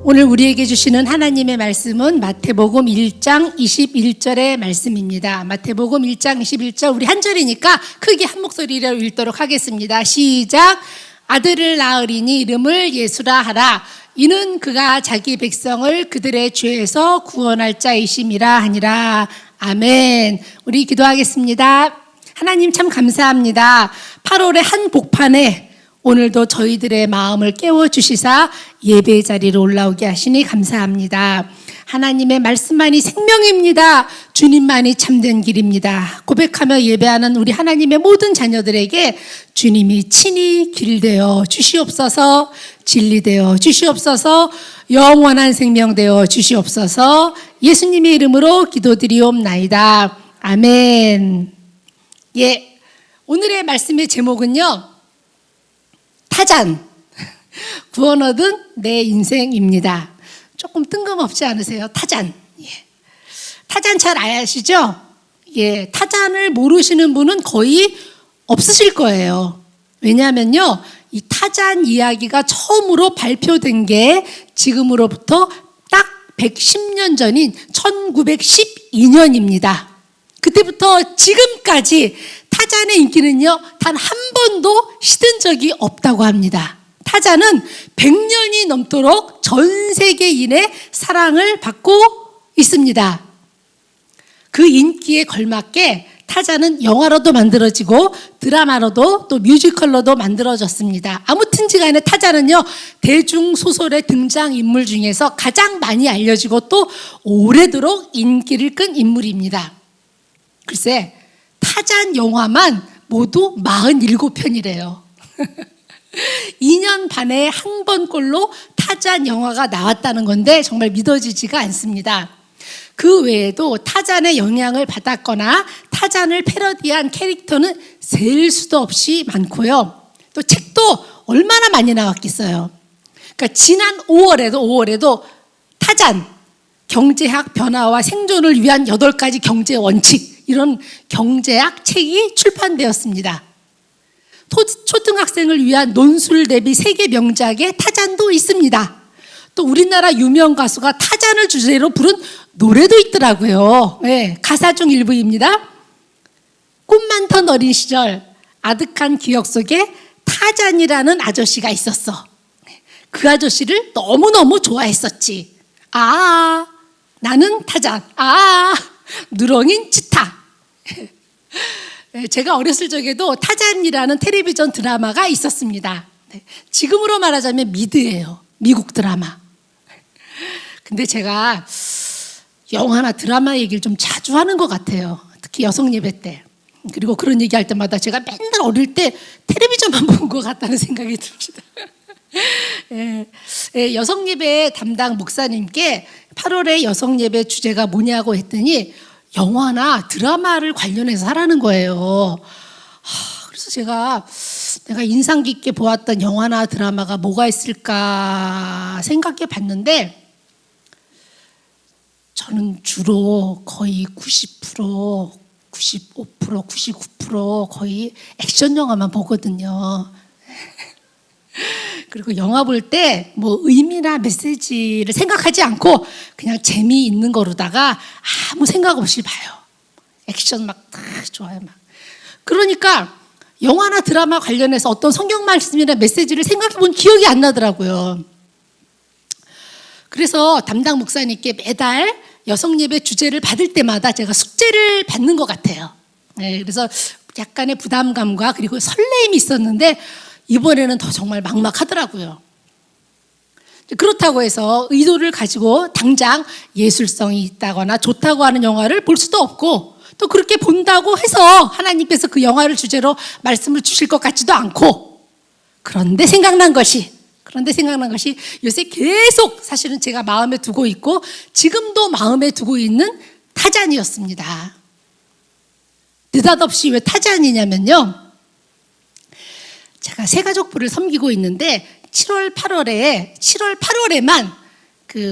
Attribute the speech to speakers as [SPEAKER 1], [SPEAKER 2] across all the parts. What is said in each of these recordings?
[SPEAKER 1] 오늘 우리에게 주시는 하나님의 말씀은 마태복음 1장 21절의 말씀입니다. 마태복음 1장 21절, 우리 한 절이니까 크게 한 목소리로 읽도록 하겠습니다. 시작. 아들을 낳으리니 이름을 예수라 하라. 이는 그가 자기 백성을 그들의 죄에서 구원할 자이심이라 하니라. 아멘. 우리 기도하겠습니다. 하나님 참 감사합니다. 8월의 한 복판에 오늘도 저희들의 마음을 깨워주시사 예배 자리로 올라오게 하시니 감사합니다. 하나님의 말씀만이 생명입니다. 주님만이 참된 길입니다. 고백하며 예배하는 우리 하나님의 모든 자녀들에게 주님이 친히 길 되어 주시옵소서, 진리 되어 주시옵소서, 영원한 생명 되어 주시옵소서. 예수님의 이름으로 기도드리옵나이다. 아멘. 예, 오늘의 말씀의 제목은요, 타잔, 구원 얻은 내 인생입니다. 조금 뜬금없지 않으세요? 타잔. 예. 타잔 잘 아시죠? 예, 타잔을 모르시는 분은 거의 없으실 거예요. 왜냐하면요, 이 타잔 이야기가 처음으로 발표된 게 지금으로부터 딱 110년 전인 1912년입니다. 그때부터 지금까지 타잔의 인기는요, 단 한 번도 시든 적이 없다고 합니다. 타잔은 100년이 넘도록 전 세계인의 사랑을 받고 있습니다. 그 인기에 걸맞게 타잔은 영화로도 만들어지고 드라마로도 또 뮤지컬로도 만들어졌습니다. 아무튼지 간에 타잔은요, 대중소설의 등장인물 중에서 가장 많이 알려지고 또 오래도록 인기를 끈 인물입니다. 글쎄, 타잔 영화만 모두 47편이래요. 2년 반에 한 번꼴로 타잔 영화가 나왔다는 건데 정말 믿어지지가 않습니다. 그 외에도 타잔의 영향을 받았거나 타잔을 패러디한 캐릭터는 셀 수도 없이 많고요. 또 책도 얼마나 많이 나왔겠어요. 그러니까 지난 5월에도 타잔, 경제학 변화와 생존을 위한 8가지 경제 원칙, 이런 경제학 책이 출판되었습니다. 초등학생을 위한 논술 대비 세계 명작의 타잔도 있습니다. 또 우리나라 유명 가수가 타잔을 주제로 부른 노래도 있더라고요. 네, 가사 중 일부입니다. 꿈 많던 어린 시절, 아득한 기억 속에 타잔이라는 아저씨가 있었어. 그 아저씨를 너무너무 좋아했었지. 아, 나는 타잔. 아, 누렁인 치타. 제가 어렸을 적에도 타잔이라는 텔레비전 드라마가 있었습니다. 지금으로 말하자면 미드예요. 미국 드라마. 근데 제가 영화나 드라마 얘기를 좀 자주 하는 것 같아요. 특히 여성 예배 때. 그리고 그런 얘기할 때마다 제가 맨날 어릴 때 텔레비전만 본 것 같다는 생각이 듭니다. 여성 예배 담당 목사님께 8월에 여성 예배 주제가 뭐냐고 했더니 영화나 드라마를 관련해서 하라는 거예요. 그래서 내가 인상 깊게 보았던 영화나 드라마가 뭐가 있을까 생각해 봤는데, 저는 주로 거의 90%, 95%, 99% 거의 액션 영화만 보거든요. 그리고 영화 볼 때 뭐 의미나 메시지를 생각하지 않고 그냥 재미있는 거로다가 아무 생각 없이 봐요. 액션 막 다 좋아요. 막. 그러니까 영화나 드라마 관련해서 어떤 성경 말씀이나 메시지를 생각해 본 기억이 안 나더라고요. 그래서 담당 목사님께 매달 여성 예배 주제를 받을 때마다 제가 숙제를 받는 것 같아요. 그래서 약간의 부담감과 그리고 설레임이 있었는데 이번에는 더 정말 막막하더라고요. 그렇다고 해서 의도를 가지고 당장 예술성이 있다거나 좋다고 하는 영화를 볼 수도 없고, 또 그렇게 본다고 해서 하나님께서 그 영화를 주제로 말씀을 주실 것 같지도 않고, 그런데 생각난 것이 요새 계속 사실은 제가 마음에 두고 있고 지금도 마음에 두고 있는 타잔이었습니다. 느닷없이 왜 타잔이냐면요, 제가 새가족부를 섬기고 있는데 7월 8월에만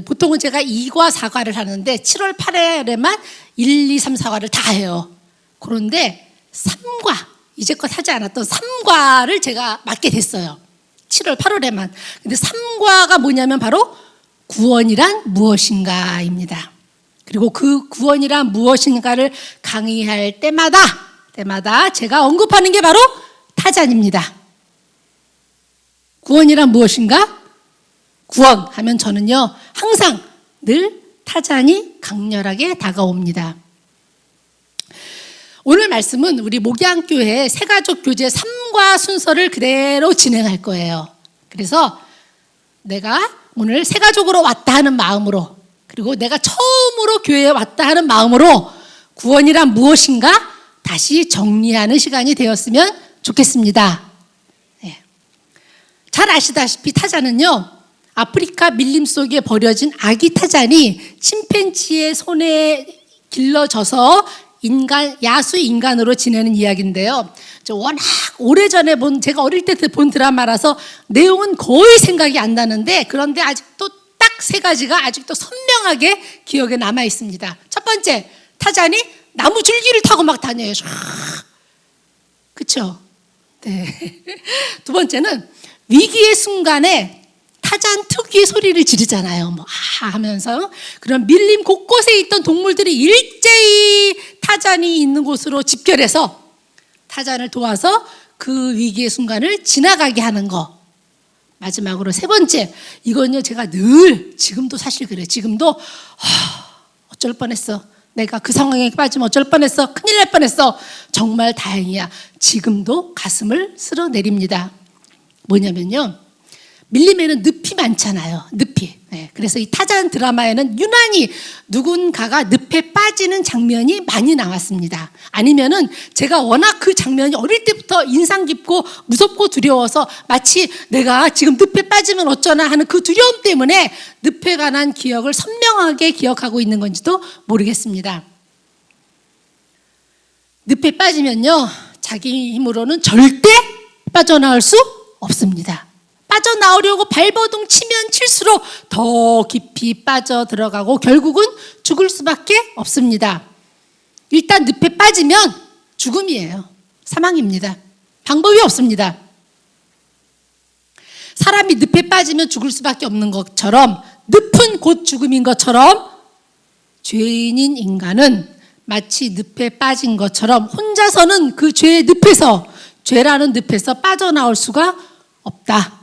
[SPEAKER 1] 보통은 제가 2과 4과를 하는데 7월 8월에만 1, 2, 3, 4과를 다 해요. 그런데 3과, 이제껏 하지 않았던 3과를 제가 맡게 됐어요. 7월 8월에만. 근데 3과가 뭐냐면 바로 구원이란 무엇인가입니다. 그리고 그 구원이란 무엇인가를 강의할 때마다 제가 언급하는 게 바로 타잔입니다. 구원이란 무엇인가? 구원하면 저는요 항상 늘 타잔이 강렬하게 다가옵니다. 오늘 말씀은 우리 목양교회 새가족 교제 3과 순서를 그대로 진행할 거예요. 그래서 내가 오늘 새가족으로 왔다 하는 마음으로, 그리고 내가 처음으로 교회에 왔다 하는 마음으로 구원이란 무엇인가 다시 정리하는 시간이 되었으면 좋겠습니다. 네. 잘 아시다시피 타잔은요 아프리카 밀림 속에 버려진 아기 타잔이 침팬지의 손에 길러져서 야수 인간으로 지내는 이야기인데요. 워낙 오래전에 제가 어릴 때 본 드라마라서 내용은 거의 생각이 안 나는데, 그런데 아직도 딱 3가지가 아직도 선명하게 기억에 남아 있습니다. 첫 번째, 타잔이 나무 줄기를 타고 막 다녀요. 그렇죠? 네. 두 번째는 위기의 순간에 타잔 특유의 소리를 지르잖아요. 하면서. 그런 밀림 곳곳에 있던 동물들이 일제히 타잔이 있는 곳으로 집결해서 타잔을 도와서 그 위기의 순간을 지나가게 하는 거. 마지막으로 3번째, 이건요 제가 늘 지금도 사실 그래요. 지금도 어쩔 뻔했어. 내가 그 상황에 빠지면 어쩔 뻔했어. 큰일 날 뻔했어. 정말 다행이야. 지금도 가슴을 쓸어내립니다. 뭐냐면요, 밀림에는 늪이 많잖아요. 늪이. 네. 그래서 이 타잔 드라마에는 유난히 누군가가 늪에 빠지는 장면이 많이 나왔습니다. 아니면은 제가 워낙 그 장면이 어릴 때부터 인상 깊고 무섭고 두려워서 마치 내가 지금 늪에 빠지면 어쩌나 하는 그 두려움 때문에 늪에 관한 기억을 선명하게 기억하고 있는 건지도 모르겠습니다. 늪에 빠지면요 자기 힘으로는 절대 빠져나올 수 없습니다. 빠져나오려고 발버둥 치면 칠수록 더 깊이 빠져 들어가고 결국은 죽을 수밖에 없습니다. 일단 늪에 빠지면 죽음이에요. 사망입니다. 방법이 없습니다. 사람이 늪에 빠지면 죽을 수밖에 없는 것처럼, 늪은 곧 죽음인 것처럼, 죄인인 인간은 마치 늪에 빠진 것처럼 혼자서는 그 죄의 늪에서, 죄라는 늪에서 빠져나올 수가 없다.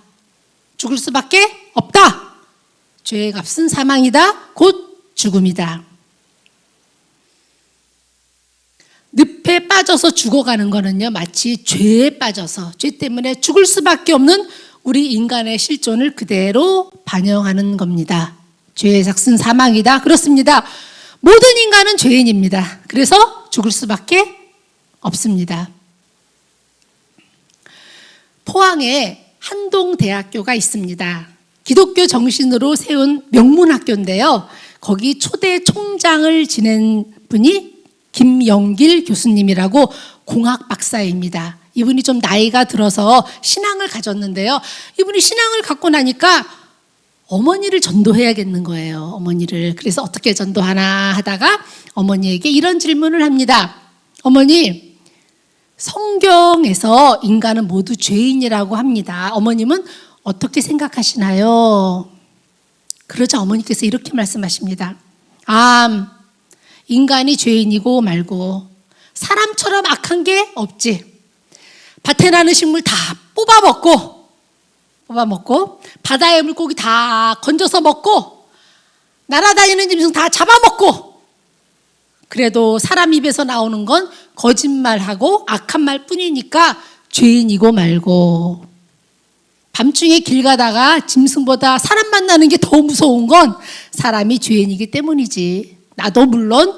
[SPEAKER 1] 죽을 수밖에 없다. 죄의 값은 사망이다. 곧 죽음이다. 늪에 빠져서 죽어가는 거는요 마치 죄에 빠져서 죄 때문에 죽을 수밖에 없는 우리 인간의 실존을 그대로 반영하는 겁니다. 죄의 값은 사망이다. 그렇습니다. 모든 인간은 죄인입니다. 그래서 죽을 수밖에 없습니다. 포항에 한동대학교가 있습니다. 기독교 정신으로 세운 명문학교인데요. 거기 초대 총장을 지낸 분이 김영길 교수님이라고 공학 박사입니다. 이분이 좀 나이가 들어서 신앙을 가졌는데요. 이분이 신앙을 갖고 나니까 어머니를 전도해야겠는 거예요. 어머니를. 그래서 어떻게 전도하나 하다가 어머니에게 이런 질문을 합니다. 어머니, 성경에서 인간은 모두 죄인이라고 합니다. 어머님은 어떻게 생각하시나요? 그러자 어머니께서 이렇게 말씀하십니다. 인간이 죄인이고 말고 사람처럼 악한 게 없지. 밭에 나는 식물 다 뽑아먹고 바다의 물고기 다 건져서 먹고 날아다니는 짐승 다 잡아먹고, 그래도 사람 입에서 나오는 건 거짓말하고 악한 말 뿐이니까 죄인이고 말고, 밤중에 길 가다가 짐승보다 사람 만나는 게 더 무서운 건 사람이 죄인이기 때문이지. 나도 물론